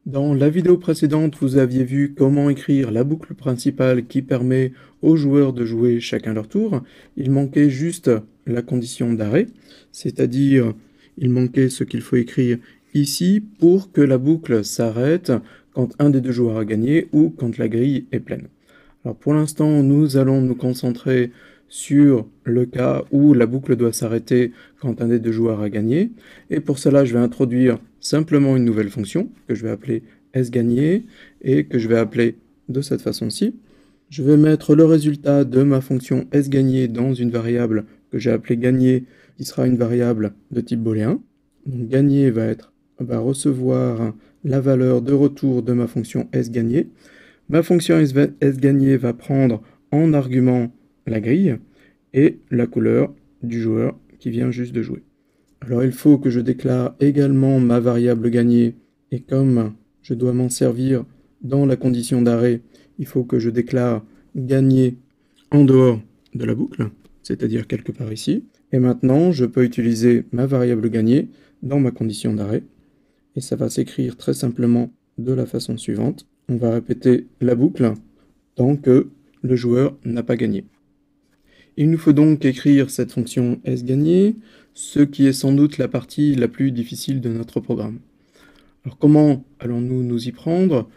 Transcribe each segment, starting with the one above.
Dans la vidéo précédente, vous aviez vu comment écrire la boucle principale qui permet aux joueurs de jouer chacun leur tour. Il manquait juste la condition d'arrêt, c'est-à-dire il manquait ce qu'il faut écrire ici pour que la boucle s'arrête quand un des deux joueurs a gagné ou quand la grille est pleine. Alors pour l'instant, nous allons nous concentrer sur le cas où la boucle doit s'arrêter quand un des deux joueurs a gagné. Et pour cela, je vais introduire simplement une nouvelle fonction que je vais appeler sGagné et que je vais appeler de cette façon-ci. Je vais mettre le résultat de ma fonction sGagné dans une variable que j'ai appelée gagné, qui sera une variable de type booléen. Donc gagné va recevoir la valeur de retour de ma fonction sGagné. Ma fonction sGagné va prendre en argument la grille et la couleur du joueur qui vient juste de jouer. Alors il faut que je déclare également ma variable gagné, et comme je dois m'en servir dans la condition d'arrêt, il faut que je déclare gagné en dehors de la boucle, c'est-à-dire quelque part ici. Et maintenant, je peux utiliser ma variable gagné dans ma condition d'arrêt, et ça va s'écrire très simplement de la façon suivante. On va répéter la boucle tant que le joueur n'a pas gagné. Il nous faut donc écrire cette fonction sGagné, ce qui est sans doute la partie la plus difficile de notre programme. Alors comment allons-nous nous y prendre?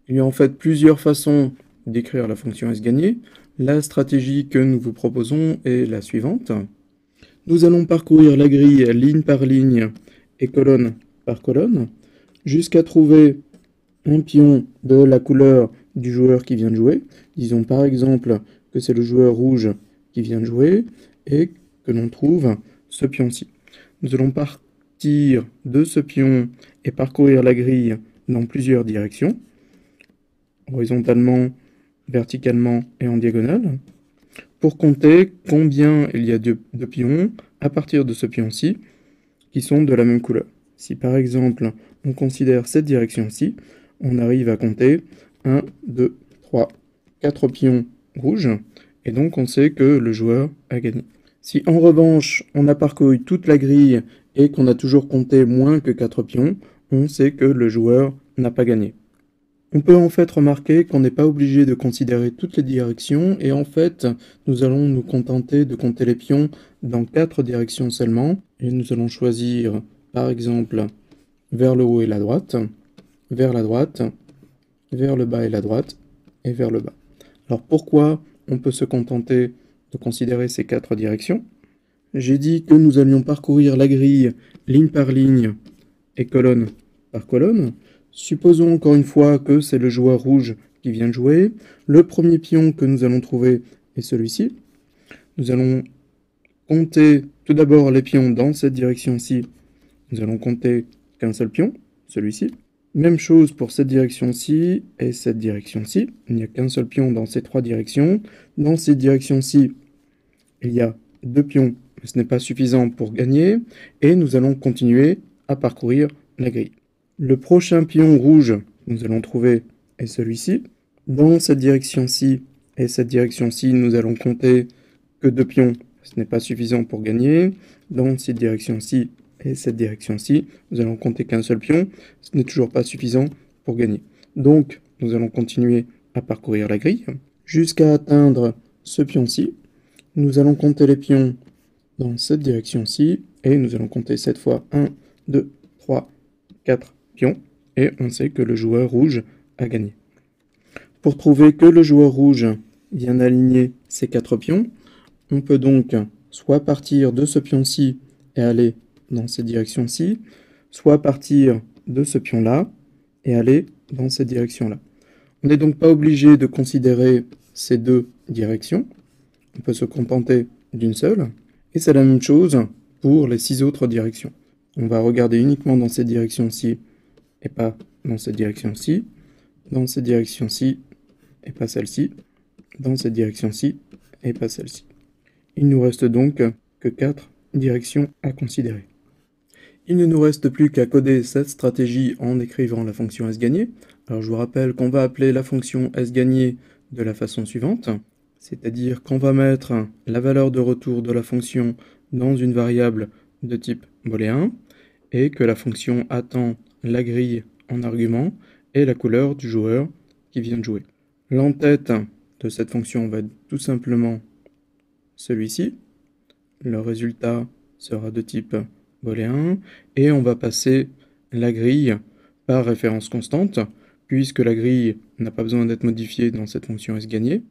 Il y a en fait plusieurs façons d'écrire la fonction sGagné. La stratégie que nous vous proposons est la suivante. Nous allons parcourir la grille ligne par ligne et colonne par colonne jusqu'à trouver un pion de la couleur du joueur qui vient de jouer. Disons par exemple que c'est le joueur rouge qui vient de jouer et que l'on trouve ce pion-ci. Nous allons partir de ce pion et parcourir la grille dans plusieurs directions, horizontalement, verticalement et en diagonale, pour compter combien il y a de pions à partir de ce pion-ci qui sont de la même couleur. Si par exemple on considère cette direction-ci, on arrive à compter 1, 2, 3, 4 pions rouges, et donc on sait que le joueur a gagné. Si en revanche on a parcouru toute la grille et qu'on a toujours compté moins que 4 pions, on sait que le joueur n'a pas gagné. On peut en fait remarquer qu'on n'est pas obligé de considérer toutes les directions, et en fait nous allons nous contenter de compter les pions dans 4 directions seulement, et nous allons choisir par exemple vers le haut et la droite, vers la droite, vers le bas et la droite, et vers le bas. Alors pourquoi on peut se contenter de considérer ces 4 directions? J'ai dit que nous allions parcourir la grille ligne par ligne et colonne par colonne. Supposons encore une fois que c'est le joueur rouge qui vient de jouer. Le premier pion que nous allons trouver est celui-ci. Nous allons compter tout d'abord les pions dans cette direction-ci. Nous allons compter qu'un seul pion, celui-ci. Même chose pour cette direction-ci et cette direction-ci. Il n'y a qu'un seul pion dans ces 3 directions. Dans cette direction-ci, il y a 2 pions, mais ce n'est pas suffisant pour gagner. Et nous allons continuer à parcourir la grille. Le prochain pion rouge que nous allons trouver est celui-ci. Dans cette direction-ci et cette direction-ci, nous allons compter que 2 pions. Ce n'est pas suffisant pour gagner. Dans cette direction-ci et cette direction-ci, nous allons compter qu'un seul pion. Ce n'est toujours pas suffisant pour gagner. Donc, nous allons continuer à parcourir la grille jusqu'à atteindre ce pion-ci. Nous allons compter les pions dans cette direction-ci et nous allons compter cette fois 1, 2, 3, 4 pions, et on sait que le joueur rouge a gagné. Pour trouver que le joueur rouge vient d'aligner ces 4 pions, on peut donc soit partir de ce pion-ci et aller dans cette direction-ci, soit partir de ce pion-là et aller dans cette direction-là. On n'est donc pas obligé de considérer ces 2 directions, on peut se contenter d'une seule, et c'est la même chose pour les 6 autres directions. On va regarder uniquement dans cette direction-ci et pas dans cette direction-ci, dans cette direction-ci et pas celle-ci, dans cette direction-ci et pas celle-ci. Il nous reste donc que 4 directions à considérer. Il ne nous reste plus qu'à coder cette stratégie en écrivant la fonction sGagné. Alors je vous rappelle qu'on va appeler la fonction sGagné de la façon suivante, c'est-à-dire qu'on va mettre la valeur de retour de la fonction dans une variable de type booléen, et que la fonction attend la grille en argument et la couleur du joueur qui vient de jouer. L'entête de cette fonction va être tout simplement celui-ci. Le résultat sera de type booléen et on va passer la grille par référence constante puisque la grille n'a pas besoin d'être modifiée dans cette fonction sGagné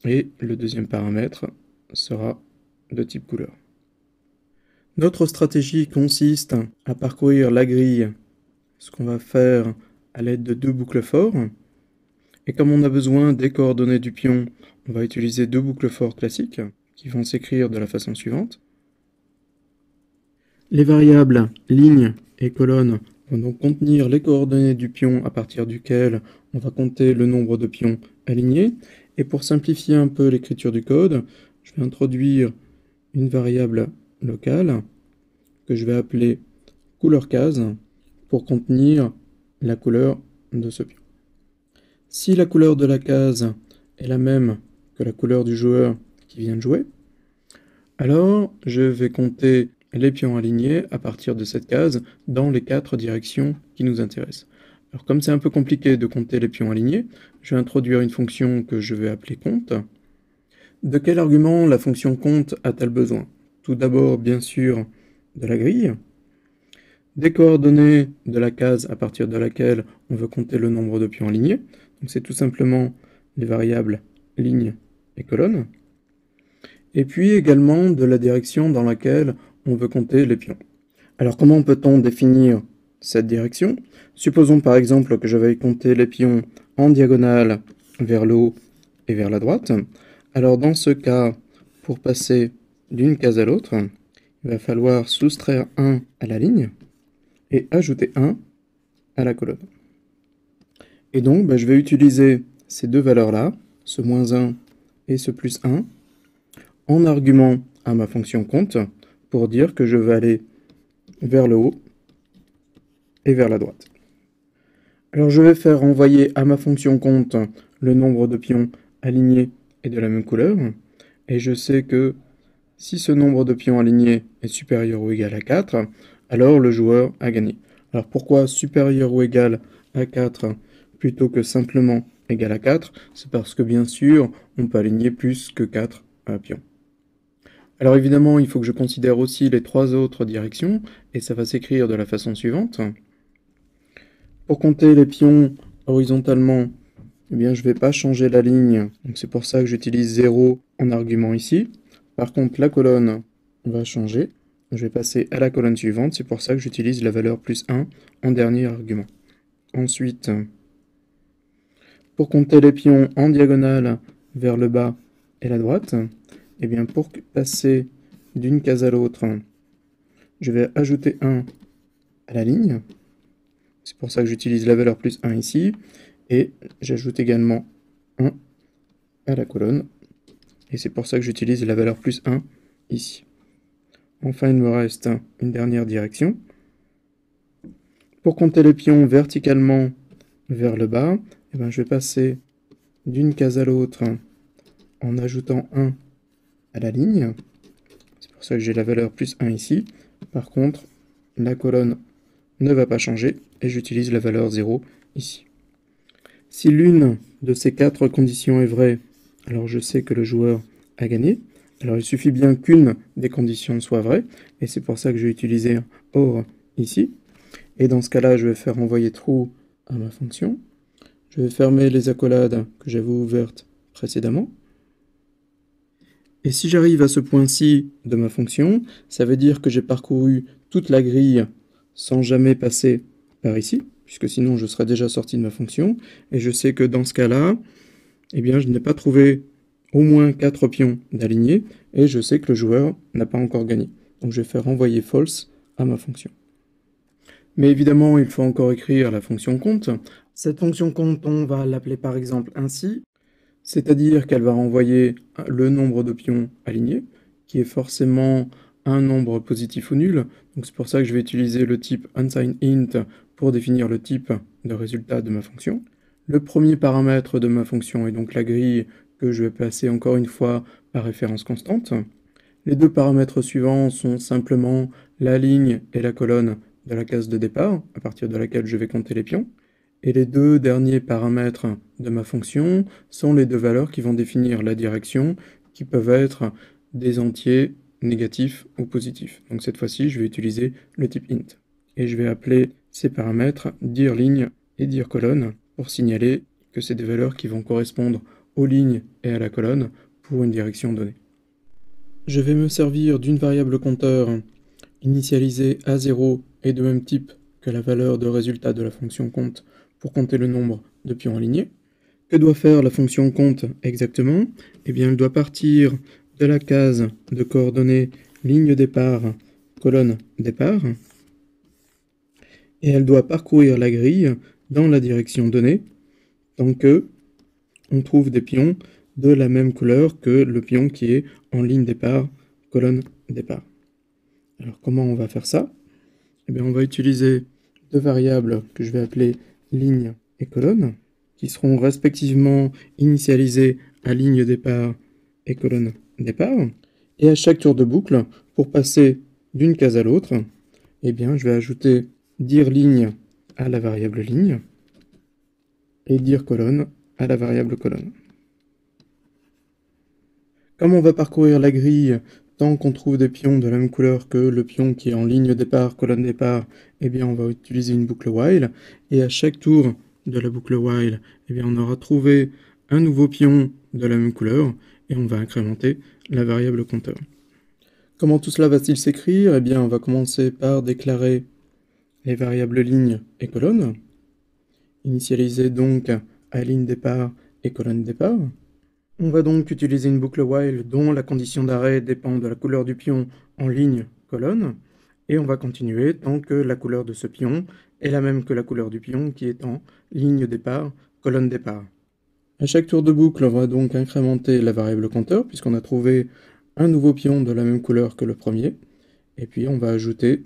et le deuxième paramètre sera de type couleur. Notre stratégie consiste à parcourir la grille, ce qu'on va faire à l'aide de deux boucles for. Et comme on a besoin des coordonnées du pion, on va utiliser deux boucles for classiques qui vont s'écrire de la façon suivante. Les variables ligne et colonne vont donc contenir les coordonnées du pion à partir duquel on va compter le nombre de pions alignés. Et pour simplifier un peu l'écriture du code, je vais introduire une variable locale que je vais appeler couleur case pour contenir la couleur de ce pion. Si la couleur de la case est la même que la couleur du joueur qui vient de jouer, alors je vais compter les pions alignés à partir de cette case dans les 4 directions qui nous intéressent. Alors comme c'est un peu compliqué de compter les pions alignés, je vais introduire une fonction que je vais appeler compte. De quel argument la fonction compte a-t-elle besoin? Tout d'abord, bien sûr, de la grille, des coordonnées de la case à partir de laquelle on veut compter le nombre de pions alignés. Donc c'est tout simplement les variables ligne et colonne. Et puis également de la direction dans laquelle on veut compter les pions. Alors comment peut-on définir cette direction? Supposons par exemple que je veuille compter les pions en diagonale vers le haut et vers la droite. Alors dans ce cas, pour passer d'une case à l'autre, il va falloir soustraire 1 à la ligne et ajouter 1 à la colonne. Et donc je vais utiliser ces deux valeurs-là, ce -1 et ce +1, en argument à ma fonction compte pour dire que je vais aller vers le haut et vers la droite. Alors je vais faire renvoyer à ma fonction compte le nombre de pions alignés et de la même couleur, et je sais que si ce nombre de pions alignés est supérieur ou égal à 4, alors le joueur a gagné. Alors pourquoi supérieur ou égal à 4 plutôt que simplement égal à 4? C'est parce que bien sûr, on peut aligner plus que 4 pions. Alors évidemment, il faut que je considère aussi les 3 autres directions, et ça va s'écrire de la façon suivante. Pour compter les pions horizontalement, eh bien, je ne vais pas changer la ligne, donc c'est pour ça que j'utilise 0 en argument ici. Par contre, la colonne va changer. Je vais passer à la colonne suivante, c'est pour ça que j'utilise la valeur +1 en dernier argument. Ensuite, pour compter les pions en diagonale vers le bas et la droite, eh bien, pour passer d'une case à l'autre, je vais ajouter 1 à la ligne. C'est pour ça que j'utilise la valeur +1 ici. Et j'ajoute également 1 à la colonne. Et c'est pour ça que j'utilise la valeur +1 ici. Enfin, il me reste une dernière direction. Pour compter les pions verticalement vers le bas, eh bien, je vais passer d'une case à l'autre en ajoutant 1 à la ligne. C'est pour ça que j'ai la valeur +1 ici. Par contre, la colonne ne va pas changer et j'utilise la valeur 0 ici. Si l'une de ces 4 conditions est vraie, alors je sais que le joueur a gagné. Alors il suffit bien qu'une des conditions soit vraie, et c'est pour ça que je vais utiliser un OR ici. Et dans ce cas-là, je vais faire envoyer true à ma fonction. Je vais fermer les accolades que j'avais ouvertes précédemment. Et si j'arrive à ce point-ci de ma fonction, ça veut dire que j'ai parcouru toute la grille sans jamais passer par ici, puisque sinon je serais déjà sorti de ma fonction, et je sais que dans ce cas-là, eh bien, je n'ai pas trouvé au moins 4 pions d'alignés, et je sais que le joueur n'a pas encore gagné. Donc je vais faire renvoyer false à ma fonction. Mais évidemment, il faut encore écrire la fonction compte. Cette fonction compte, on va l'appeler par exemple ainsi, c'est-à-dire qu'elle va renvoyer le nombre de pions alignés, qui est forcément un nombre positif ou nul. Donc c'est pour ça que je vais utiliser le type unsignedInt pour définir le type de résultat de ma fonction. Le premier paramètre de ma fonction est donc la grille que je vais passer encore une fois par référence constante. Les deux paramètres suivants sont simplement la ligne et la colonne de la case de départ, à partir de laquelle je vais compter les pions. Et les deux derniers paramètres de ma fonction sont les deux valeurs qui vont définir la direction, qui peuvent être des entiers négatifs ou positifs. Donc cette fois-ci, je vais utiliser le type int. Et je vais appeler ces paramètres dire ligne et dire colonne pour signaler que c'est des valeurs qui vont correspondre aux lignes et à la colonne pour une direction donnée. Je vais me servir d'une variable compteur initialisée à 0 et de même type que la valeur de résultat de la fonction compte pour compter le nombre de pions alignés. Que doit faire la fonction compte exactement? Eh bien, elle doit partir de la case de coordonnées ligne départ, colonne départ, et elle doit parcourir la grille dans la direction donnée, tant que on trouve des pions de la même couleur que le pion qui est en ligne départ, colonne départ. Alors comment on va faire ça? Eh bien, on va utiliser deux variables que je vais appeler ligne et colonne, qui seront respectivement initialisées à ligne départ et colonne départ. Et à chaque tour de boucle, pour passer d'une case à l'autre, eh bien, je vais ajouter dire ligne à la variable ligne et dire colonne à la variable colonne. Comme on va parcourir la grille tant qu'on trouve des pions de la même couleur que le pion qui est en ligne départ, colonne départ, eh bien on va utiliser une boucle while, et à chaque tour de la boucle while, eh bien on aura trouvé un nouveau pion de la même couleur, et on va incrémenter la variable compteur. Comment tout cela va-t-il s'écrire? Eh bien on va commencer par déclarer les variables ligne et colonne, initialiser donc à ligne départ et colonne départ. On va donc utiliser une boucle while dont la condition d'arrêt dépend de la couleur du pion en ligne, colonne, et on va continuer tant que la couleur de ce pion est la même que la couleur du pion qui est en ligne départ, colonne départ. À chaque tour de boucle, on va donc incrémenter la variable compteur puisqu'on a trouvé un nouveau pion de la même couleur que le premier, et puis on va ajouter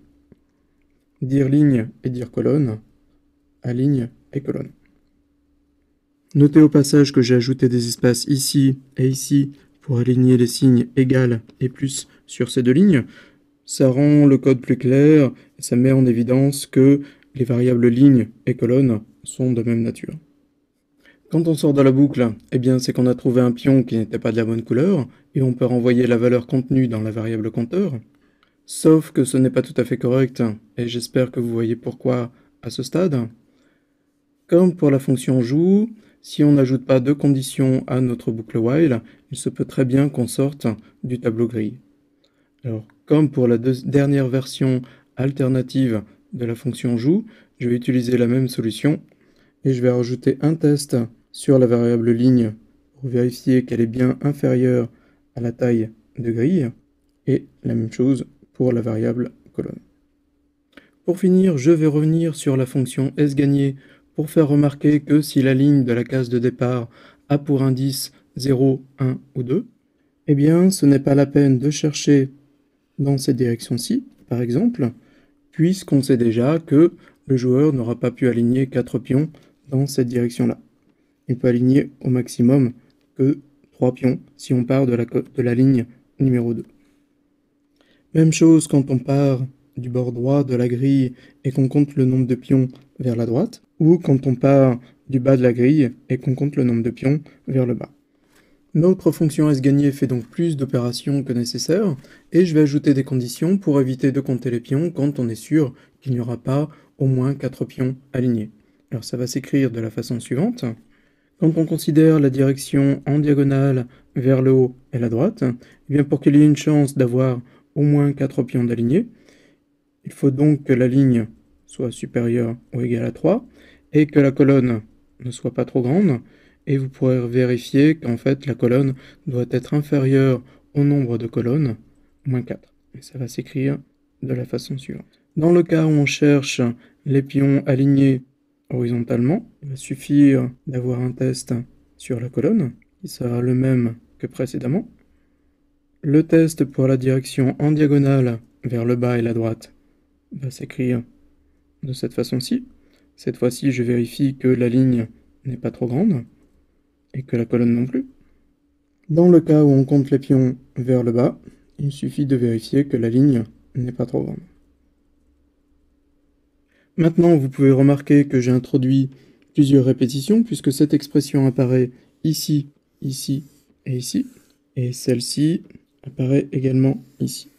dire ligne et dire colonne à ligne et colonne. Notez au passage que j'ai ajouté des espaces ici et ici pour aligner les signes égal et plus sur ces deux lignes. Ça rend le code plus clair et ça met en évidence que les variables ligne et colonne sont de même nature. Quand on sort de la boucle, eh bien c'est qu'on a trouvé un pion qui n'était pas de la bonne couleur et on peut renvoyer la valeur contenue dans la variable compteur. Sauf que ce n'est pas tout à fait correct et j'espère que vous voyez pourquoi à ce stade. Comme pour la fonction joue, si on n'ajoute pas de conditions à notre boucle while, il se peut très bien qu'on sorte du tableau gris. Alors, comme pour la dernière version alternative de la fonction joue, je vais utiliser la même solution et je vais rajouter un test sur la variable ligne pour vérifier qu'elle est bien inférieure à la taille de grille et la même chose pour la variable colonne. Pour finir, je vais revenir sur la fonction sGagné pour faire remarquer que si la ligne de la case de départ a pour indice 0, 1 ou 2, eh bien ce n'est pas la peine de chercher dans cette direction-ci, par exemple, puisqu'on sait déjà que le joueur n'aura pas pu aligner 4 pions dans cette direction-là. Il peut aligner au maximum que 3 pions si on part de la ligne numéro 2. Même chose quand on part du bord droit de la grille et qu'on compte le nombre de pions vers la droite, ou quand on part du bas de la grille et qu'on compte le nombre de pions vers le bas. Notre fonction sGagné fait donc plus d'opérations que nécessaire, et je vais ajouter des conditions pour éviter de compter les pions quand on est sûr qu'il n'y aura pas au moins 4 pions alignés. Alors ça va s'écrire de la façon suivante. Quand on considère la direction en diagonale vers le haut et la droite, eh bien pour qu'il y ait une chance d'avoir au moins 4 pions d'alignés, il faut donc que la ligne soit supérieure ou égale à 3 et que la colonne ne soit pas trop grande, et vous pourrez vérifier qu'en fait la colonne doit être inférieure au nombre de colonnes, moins 4. Et ça va s'écrire de la façon suivante. Dans le cas où on cherche les pions alignés horizontalement, il va suffire d'avoir un test sur la colonne, qui sera le même que précédemment. Le test pour la direction en diagonale vers le bas et la droite va s'écrire de cette façon-ci. Cette fois-ci, je vérifie que la ligne n'est pas trop grande et que la colonne non plus. Dans le cas où on compte les pions vers le bas, il suffit de vérifier que la ligne n'est pas trop grande. Maintenant, vous pouvez remarquer que j'ai introduit plusieurs répétitions, puisque cette expression apparaît ici, ici et ici, et celle-ci apparaît également ici.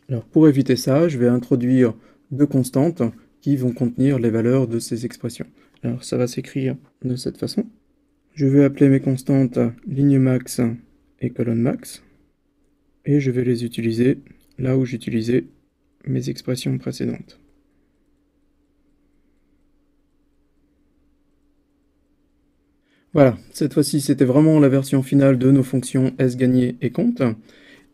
Alors pour éviter ça, je vais introduire deux constantes qui vont contenir les valeurs de ces expressions. Alors ça va s'écrire de cette façon. Je vais appeler mes constantes ligne max et colonne max, et je vais les utiliser là où j'utilisais mes expressions précédentes. Voilà, cette fois-ci c'était vraiment la version finale de nos fonctions sGagner et compte.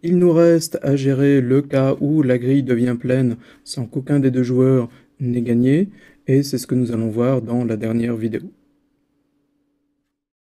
Il nous reste à gérer le cas où la grille devient pleine sans qu'aucun des deux joueurs n'ait gagné, et c'est ce que nous allons voir dans la dernière vidéo.